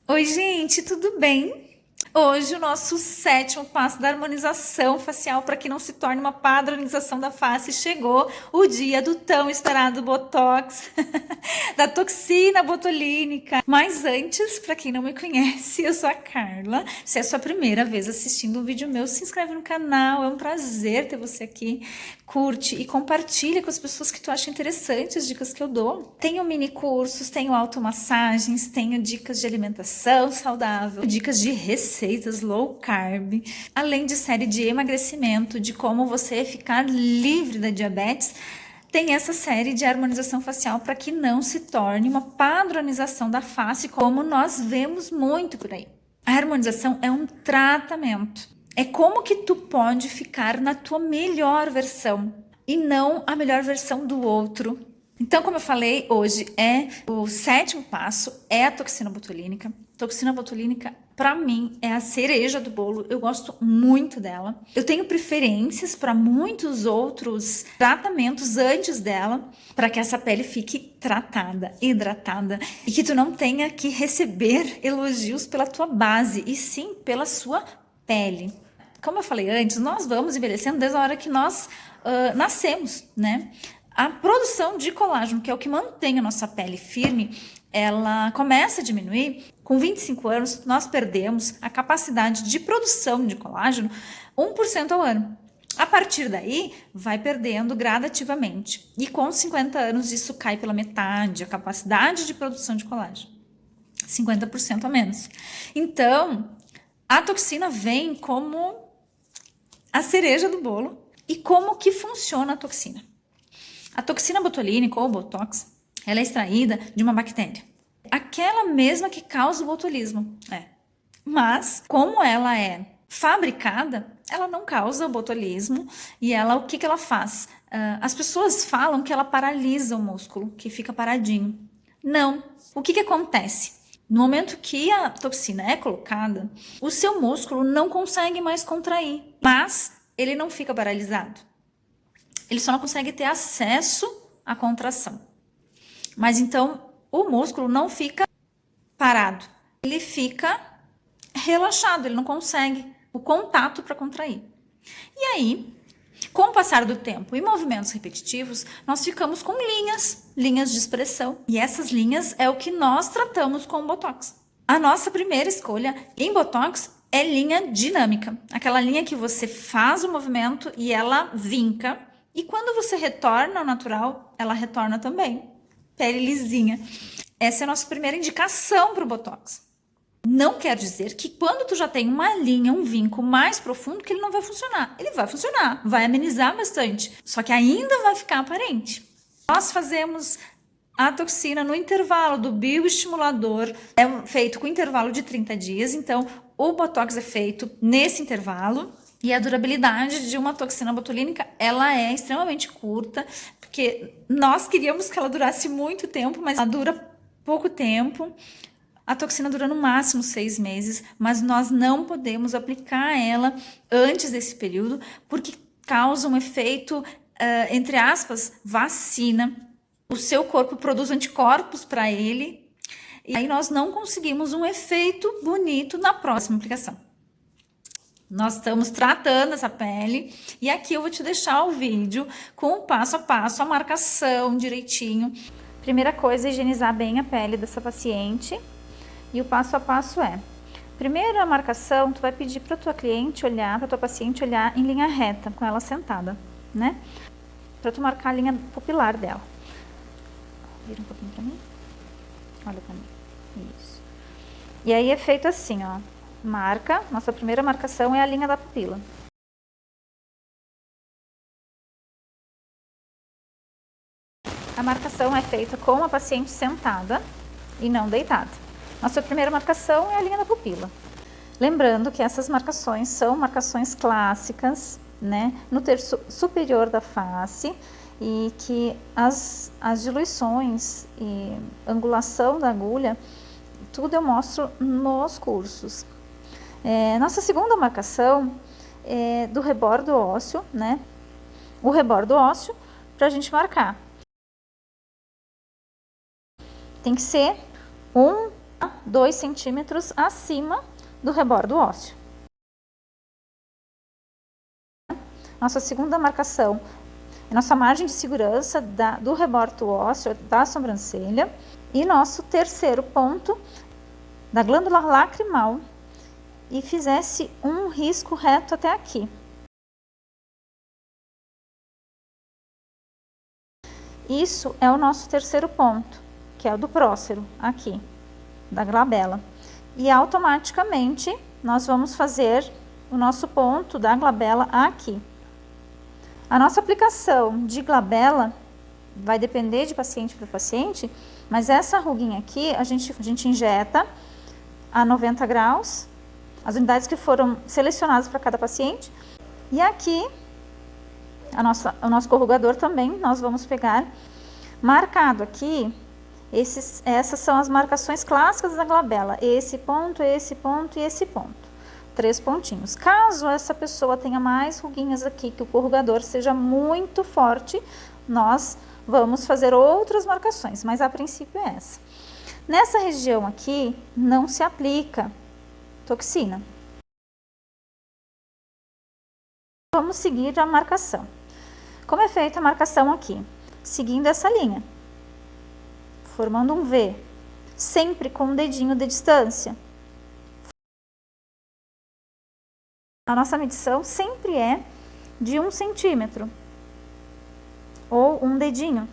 Oi, gente, tudo bem? Hoje o nosso sétimo passo da harmonização facial para que não se torne uma padronização da face chegou o dia do tão esperado Botox, da toxina botulínica. Mas antes, para quem não me conhece, eu sou a Carla. Se é a sua primeira vez assistindo um vídeo meu, se inscreve no canal, é um prazer ter você aqui. Curte e compartilha com as pessoas que tu acha interessantes as dicas que eu dou. Tenho mini cursos, tenho automassagens, tenho dicas de alimentação saudável, dicas de receitas low carb, além de série de emagrecimento, de como você ficar livre da diabetes. Tem essa série de harmonização facial para que não se torne uma padronização da face, como nós vemos muito por aí. A harmonização é um tratamento. É como que tu pode ficar na tua melhor versão e não a melhor versão do outro. Então, como eu falei, hoje é o sétimo passo, é a toxina botulínica. Toxina botulínica, para mim, é a cereja do bolo. Eu gosto muito dela. Eu tenho preferências para muitos outros tratamentos antes dela, para que essa pele fique tratada, hidratada e que tu não tenha que receber elogios pela tua base, e sim pela sua pele. Como eu falei antes, nós vamos envelhecendo desde a hora que nós nascemos, né? A produção de colágeno, que é o que mantém a nossa pele firme, ela começa a diminuir. Com 25 anos, nós perdemos a capacidade de produção de colágeno 1% ao ano. A partir daí, vai perdendo gradativamente. E com 50 anos, isso cai pela metade, a capacidade de produção de colágeno. 50% a menos. Então, a toxina vem como a cereja do bolo. E como que funciona a toxina? A toxina botulínica ou Botox, ela é extraída de uma bactéria. Aquela mesma que causa o botulismo. Mas, como ela é fabricada, ela não causa o botulismo. E ela, o que que ela faz? As pessoas falam que ela paralisa o músculo, que fica paradinho. Não. O que que acontece? No momento que a toxina é colocada, o seu músculo não consegue mais contrair, mas ele não fica paralisado. Ele só não consegue ter acesso à contração. Mas então, o músculo não fica parado. Ele fica relaxado, ele não consegue o contato para contrair. E aí, com o passar do tempo e movimentos repetitivos, nós ficamos com linhas de expressão. E essas linhas é o que nós tratamos com o Botox. A nossa primeira escolha em Botox é linha dinâmica. Aquela linha que você faz o movimento e ela vinca. E quando você retorna ao natural, ela retorna também. Pele lisinha. Essa é a nossa primeira indicação para o Botox. Não quer dizer que quando tu já tem uma linha, um vinco mais profundo, que ele não vai funcionar. Ele vai funcionar, vai amenizar bastante. Só que ainda vai ficar aparente. Nós fazemos a toxina no intervalo do bioestimulador. É feito com intervalo de 30 dias. Então, o Botox é feito nesse intervalo. E a durabilidade de uma toxina botulínica, ela é extremamente curta, porque nós queríamos que ela durasse muito tempo, mas ela dura pouco tempo. A toxina dura no máximo 6 meses, mas nós não podemos aplicar ela antes desse período, porque causa um efeito, entre aspas, vacina. O seu corpo produz anticorpos para ele, e aí nós não conseguimos um efeito bonito na próxima aplicação. Nós estamos tratando essa pele e aqui eu vou te deixar o vídeo com o passo a passo, a marcação direitinho. Primeira coisa é higienizar bem a pele dessa paciente e o passo a passo é: primeira marcação, tu vai pedir para tua cliente olhar, para tua paciente olhar em linha reta, com ela sentada, né? Para tu marcar a linha pupilar dela. Vira um pouquinho para mim. Olha para mim. Isso. E aí é feito assim, ó. Marca, nossa primeira marcação é a linha da pupila. A marcação é feita com a paciente sentada e não deitada. Nossa primeira marcação é a linha da pupila. Lembrando que essas marcações são marcações clássicas, né, no terço superior da face, e que as diluições e angulação da agulha, tudo eu mostro nos cursos. Nossa segunda marcação é do rebordo ósseo, né? O rebordo ósseo, para a gente marcar. Tem que ser 1 2 centímetros acima do rebordo ósseo. Nossa segunda marcação é nossa margem de segurança do rebordo ósseo, da sobrancelha. E nosso terceiro ponto, da glândula lacrimal, e fizesse um risco reto até aqui. Isso é o nosso terceiro ponto, que é o do prócero, aqui, da glabela. E automaticamente nós vamos fazer o nosso ponto da glabela aqui. A nossa aplicação de glabela vai depender de paciente para paciente, mas essa ruguinha aqui a gente injeta a 90 graus, as unidades que foram selecionadas para cada paciente. E aqui, o nosso corrugador também, nós vamos pegar marcado aqui, essas são as marcações clássicas da glabela, esse ponto e esse ponto. 3 pontinhos. Caso essa pessoa tenha mais ruguinhas aqui, que o corrugador seja muito forte, nós vamos fazer outras marcações, mas a princípio é essa. Nessa região aqui, não se aplica toxina. Vamos seguir a marcação. Como é feita a marcação aqui? Seguindo essa linha, formando um V, sempre com um dedinho de distância. A nossa medição sempre é de 1 centímetro, ou um dedinho.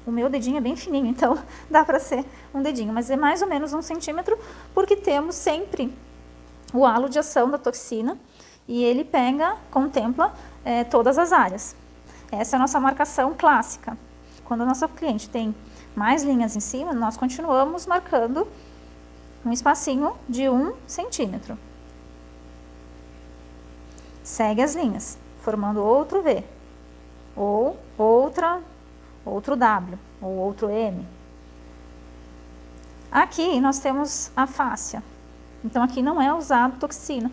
O meu dedinho é bem fininho, então dá para ser um dedinho, mas é mais ou menos 1 centímetro, porque temos sempre o halo de ação da toxina, e ele contempla todas as áreas. Essa é a nossa marcação clássica. Quando a nossa cliente tem mais linhas em cima, nós continuamos marcando um espacinho de 1 centímetro. Segue as linhas, formando outro V, ou outro W, ou outro M. Aqui nós temos a fáscia. Então aqui não é usado toxina,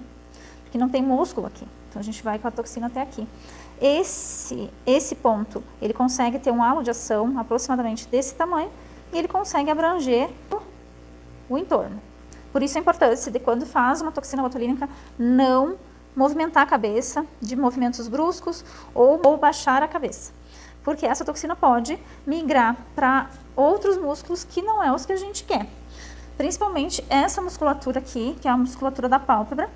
porque não tem músculo aqui. Então a gente vai com a toxina até aqui. Esse ponto, ele consegue ter um halo de ação aproximadamente desse tamanho e ele consegue abranger o entorno. Por isso a importância de, quando faz uma toxina botulínica, não movimentar a cabeça de movimentos bruscos ou baixar a cabeça. Porque essa toxina pode migrar para outros músculos que não é os que a gente quer. Principalmente essa musculatura aqui, que é a musculatura da pálpebra,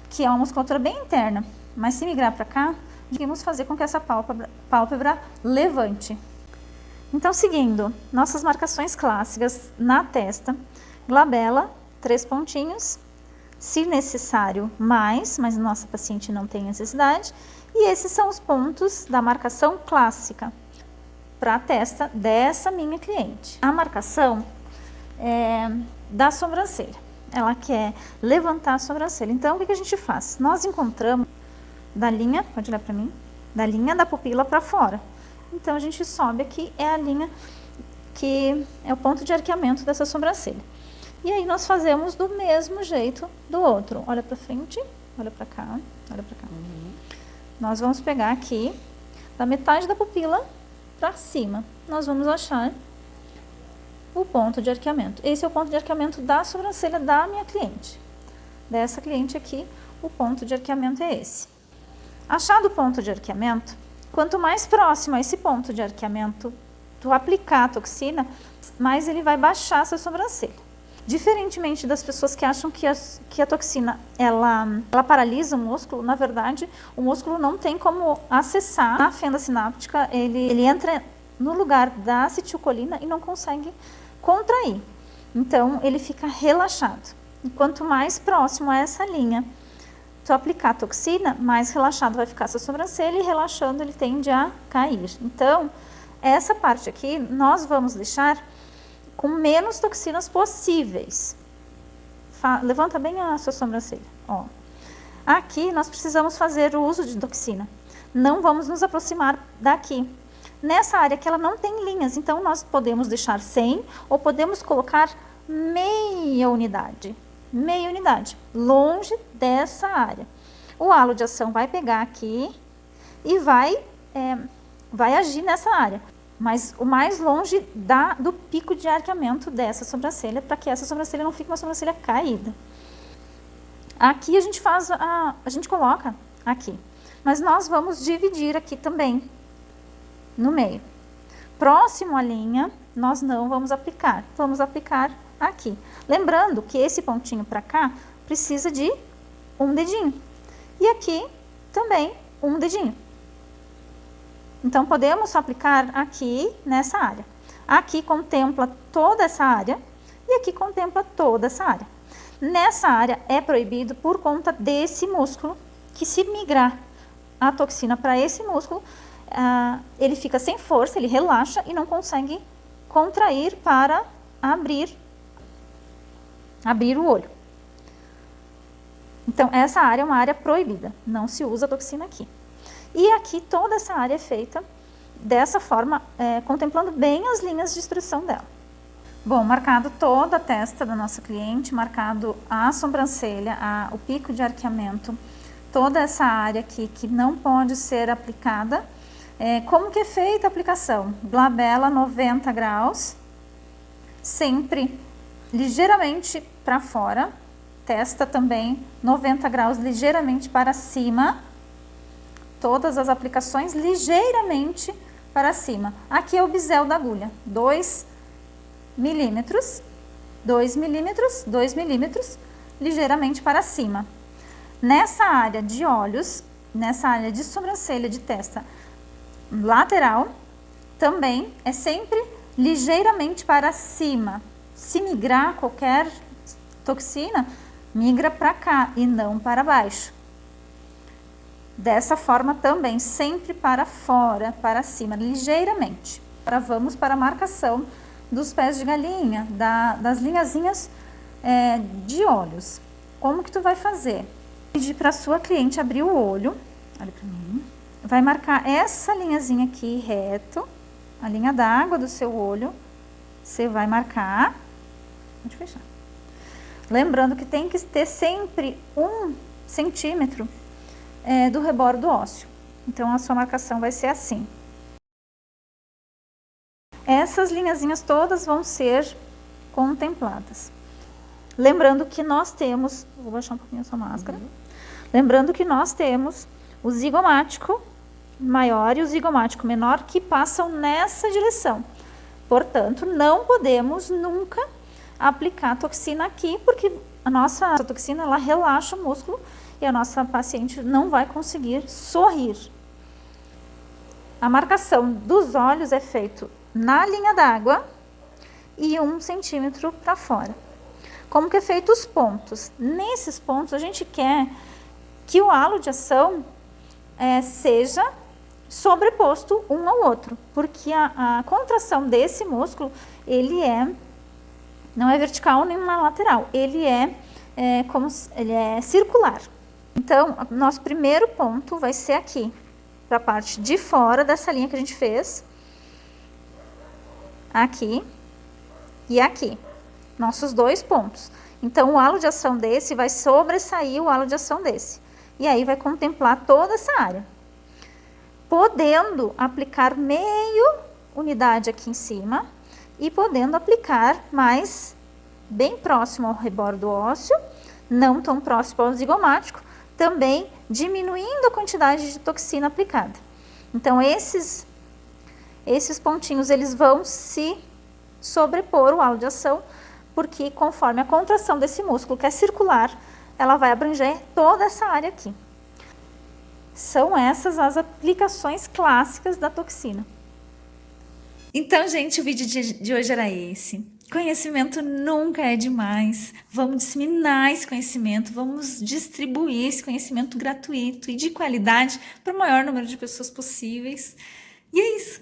que é uma musculatura bem interna. Mas se migrar para cá, conseguimos fazer com que essa pálpebra levante. Então, seguindo nossas marcações clássicas na testa, glabela, 3 pontinhos, se necessário mais, mas nossa paciente não tem necessidade. E esses são os pontos da marcação clássica para a testa dessa minha cliente. A marcação da sobrancelha. Ela quer levantar a sobrancelha. Então, o que a gente faz? Nós encontramos da linha, pode olhar para mim, da linha da pupila para fora. Então, a gente sobe aqui, é a linha que é o ponto de arqueamento dessa sobrancelha. E aí, nós fazemos do mesmo jeito do outro. Olha para frente, olha para cá, olha para cá. Nós vamos pegar aqui, da metade da pupila para cima. Nós vamos achar o ponto de arqueamento. Esse é o ponto de arqueamento da sobrancelha da minha cliente. Dessa cliente aqui, o ponto de arqueamento é esse. Achado o ponto de arqueamento, quanto mais próximo a esse ponto de arqueamento tu aplicar a toxina, mais ele vai baixar a sua sobrancelha. Diferentemente das pessoas que acham que a toxina ela paralisa o músculo, na verdade, o músculo não tem como acessar a fenda sináptica, ele entra no lugar da acetilcolina e não consegue contrair. Então, ele fica relaxado. E quanto mais próximo a essa linha tu aplicar a toxina, mais relaxado vai ficar essa sobrancelha e relaxando ele tende a cair. Então, essa parte aqui nós vamos deixar com menos toxinas possíveis. Levanta bem a sua sobrancelha. Ó. Aqui nós precisamos fazer o uso de toxina. Não vamos nos aproximar daqui. Nessa área que ela não tem linhas, então nós podemos deixar 100 ou podemos colocar meia unidade, longe dessa área. O halo de ação vai pegar aqui e vai agir nessa área. mas o mais longe do pico de arqueamento dessa sobrancelha, para que essa sobrancelha não fique uma sobrancelha caída. Aqui a gente a gente coloca aqui, mas nós vamos dividir aqui também, no meio. Próximo à linha, nós não vamos aplicar aqui. Lembrando que esse pontinho para cá precisa de um dedinho. E aqui também um dedinho. Então, podemos aplicar aqui nessa área. Aqui contempla toda essa área e aqui contempla toda essa área. Nessa área é proibido por conta desse músculo, que se migrar a toxina para esse músculo, ele fica sem força, ele relaxa e não consegue contrair para abrir o olho. Então, essa área é uma área proibida, não se usa toxina aqui. E aqui toda essa área é feita dessa forma, contemplando bem as linhas de expressão dela. Bom, marcado toda a testa da nossa cliente, marcado a sobrancelha, o pico de arqueamento, toda essa área aqui que não pode ser aplicada. Como que é feita a aplicação? Glabela 90 graus, sempre ligeiramente para fora, testa também 90 graus ligeiramente para cima, todas as aplicações ligeiramente para cima. Aqui é o bisel da agulha, 2 milímetros, 2 milímetros, 2 milímetros, ligeiramente para cima. Nessa área de olhos, nessa área de sobrancelha, de testa lateral, também é sempre ligeiramente para cima. Se migrar qualquer toxina, migra para cá e não para baixo. Dessa forma também, sempre para fora, para cima, ligeiramente. Agora vamos para a marcação dos pés de galinha, das linhazinhas de olhos. Como que tu vai fazer? Pedir para a sua cliente abrir o olho, olha para mim. Vai marcar essa linhazinha aqui reto, a linha d'água do seu olho. Você vai marcar, pode fechar. Lembrando que tem que ter sempre 1 centímetro do rebordo ósseo. Então, a sua marcação vai ser assim. Essas linhazinhas todas vão ser contempladas. Lembrando que nós temos, vou baixar um pouquinho a sua máscara. Lembrando que nós temos o zigomático maior e o zigomático menor que passam nessa direção. Portanto, não podemos nunca aplicar toxina aqui, porque a nossa toxina ela relaxa o músculo e a nossa paciente não vai conseguir sorrir. A marcação dos olhos é feita na linha d'água e 1 centímetro para fora. Como que é feito os pontos? Nesses pontos a gente quer que o halo de ação seja sobreposto um ao outro, porque a contração desse músculo, ele não é vertical nem na lateral, ele é circular. Então, nosso primeiro ponto vai ser aqui, para a parte de fora dessa linha que a gente fez, aqui e aqui, nossos 2 pontos. Então, o halo de ação desse vai sobressair o halo de ação desse, e aí vai contemplar toda essa área. Podendo aplicar meio unidade aqui em cima e podendo aplicar mais bem próximo ao rebordo ósseo, não tão próximo ao zigomático, também diminuindo a quantidade de toxina aplicada. Então, esses pontinhos, eles vão se sobrepor o halo de ação, porque conforme a contração desse músculo, que é circular, ela vai abranger toda essa área aqui. São essas as aplicações clássicas da toxina. Então, gente, o vídeo de hoje era esse. Conhecimento nunca é demais. Vamos disseminar esse conhecimento, vamos distribuir esse conhecimento gratuito e de qualidade para o maior número de pessoas possíveis. E é isso.